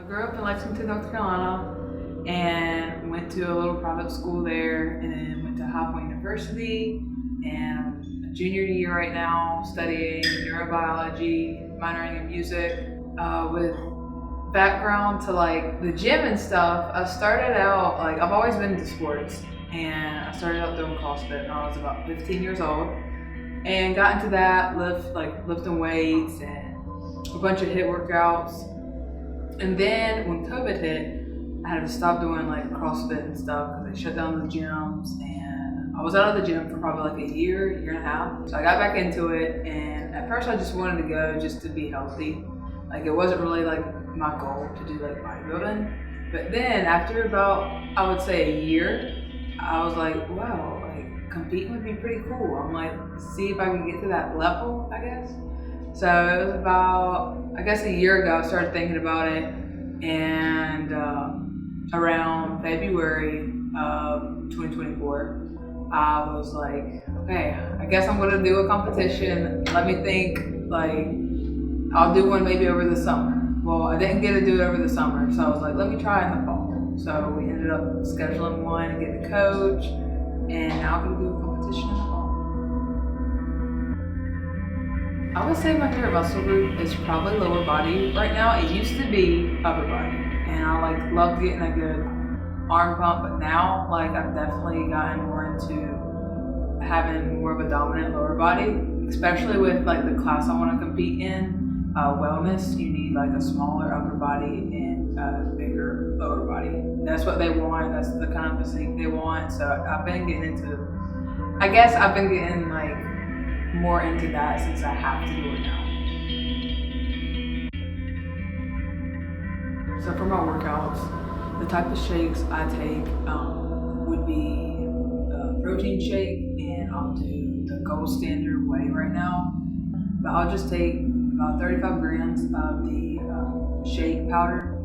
I grew up in Lexington, North Carolina, and went to a little private school there, and then went to High Point University, and I'm a junior year right now, studying neurobiology, minoring in music, with background to like the gym and stuff. I started out like I've always been into sports, and I started out doing CrossFit when I was about 15 years old, and got into that lifting weights and a bunch of HIIT workouts. And then when COVID hit, I had to stop doing like CrossFit and stuff because they shut down the gyms, and I was out of the gym for probably like a year and a half. So I got back into it, and at first I just wanted to go just to be healthy. Like it wasn't really like my goal to do like bodybuilding. But then after about, I would say a year, I was like, wow, like competing would be pretty cool. I'm like, see if I can get to that level, I guess. So it was about, I guess a year ago, I started thinking about it, and around February of 2024, I was like, okay, I guess I'm gonna do a competition. Let me think, like, I'll do one maybe over the summer. Well, I didn't get to do it over the summer, so I was like, let me try in the fall. So we ended up scheduling one and getting a coach, and now I'm gonna do a competition in the fall. I would say my favorite muscle group is probably lower body right now. It used to be upper body, and I like loved getting a good arm pump, but now like I've definitely gotten more into having more of a dominant lower body, especially with like the class I want to compete in, wellness. You need like a smaller upper body and a bigger lower body. That's what they want. That's the kind of physique they want. So I've been getting like more into that since I have to do it now. So for my workouts, the type of shakes I take would be a protein shake, and I'll do the gold standard whey right now. But I'll just take about 35 grams of the shake powder,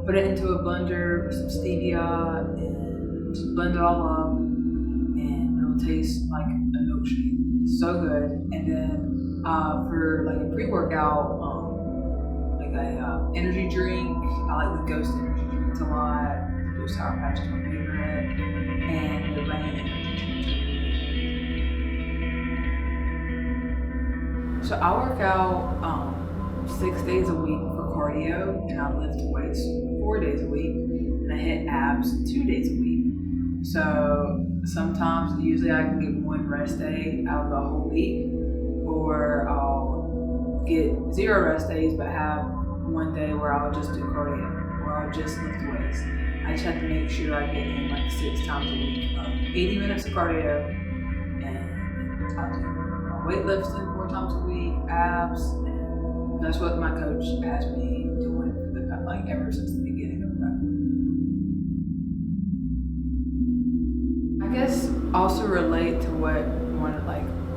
put it into a blender with some stevia, and just blend it all up, and it'll taste like a milkshake. So good. And then for like a pre-workout, like a energy drink, I like the Ghost energy drinks a lot. Blue Sour Patch is my favorite, and the Rain energy drink. So I work out 6 days a week for cardio, and I lift weights 4 days a week, and I hit abs 2 days a week. So sometimes, usually I can get one rest day out of the whole week, or I'll get 0 rest days but have one day where I'll just do cardio, or I'll just lift weights. I just have to make sure I get in like 6 times a week, 80 minutes of cardio, and I'll do my weightlifting 4 times a week, abs, and that's what my coach has me doing for the like ever since the beginning of prep. I guess also relate to what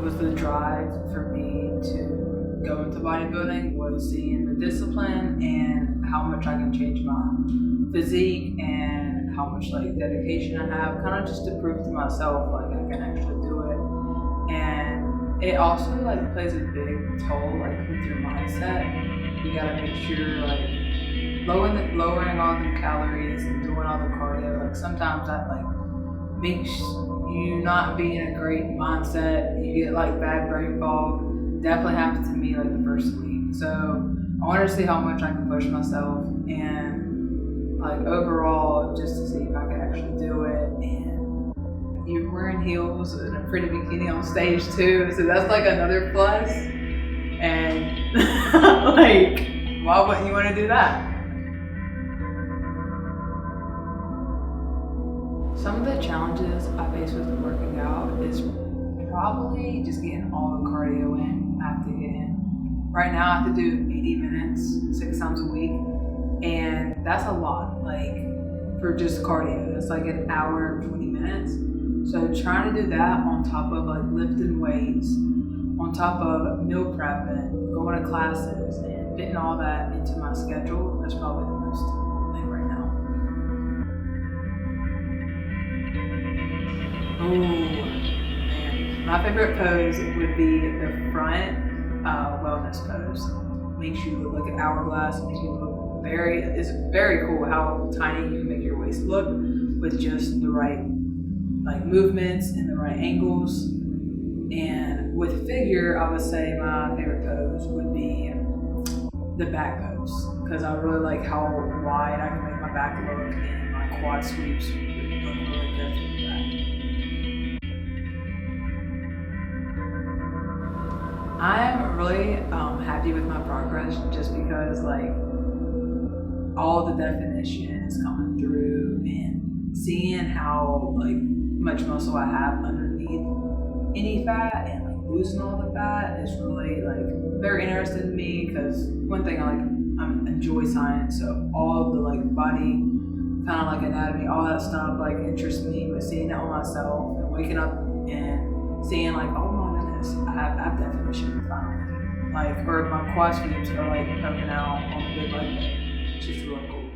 was the drive for me to go into bodybuilding was seeing the discipline and how much I can change my physique and how much like dedication I have, kind of just to prove to myself like I can actually do it. And it also like plays a big toll like with your mindset. You gotta make sure like lowering all the calories and doing all the cardio. Like sometimes that like makes you not be in a great mindset. You get like bad brain fog. Definitely happened to me like the first week. So I wanted to see how much I can push myself, and like overall just to see if I could actually do it. And you're wearing heels and a pretty bikini on stage too, so that's like another plus. And like, why wouldn't you want to do that? Some of the challenges I face with working out is probably just getting all the cardio in I have to get in. Right now I have to do 80 minutes 6 times a week, and that's a lot, like for just cardio. It's like an hour and 20 minutes. So trying to do that on top of like lifting weights, on top of meal prepping, going to classes, and fitting all that into my schedule, that's probably the most difficult thing right now. Oh man, my favorite pose would be the front wellness pose. Makes you look like an hourglass, makes you look it's very cool how tiny you can make your waist look with just the right like movements and the right angles. And with figure, I would say my favorite pose would be the back pose, because I really like how wide I can make my back look, and my quad sweeps look really good from the back. I'm really happy with my progress, just because like all the definition is coming through, and seeing how like much muscle I have underneath any fat and like losing all the fat is really like very interesting to me, because one thing I enjoy science, so all of the like body kind of like anatomy, all that stuff like interests me, but seeing it on myself and waking up and seeing like, oh my goodness, I have definition finally, like, or my quad sweeps are like poking out on the big leg day, which is really cool.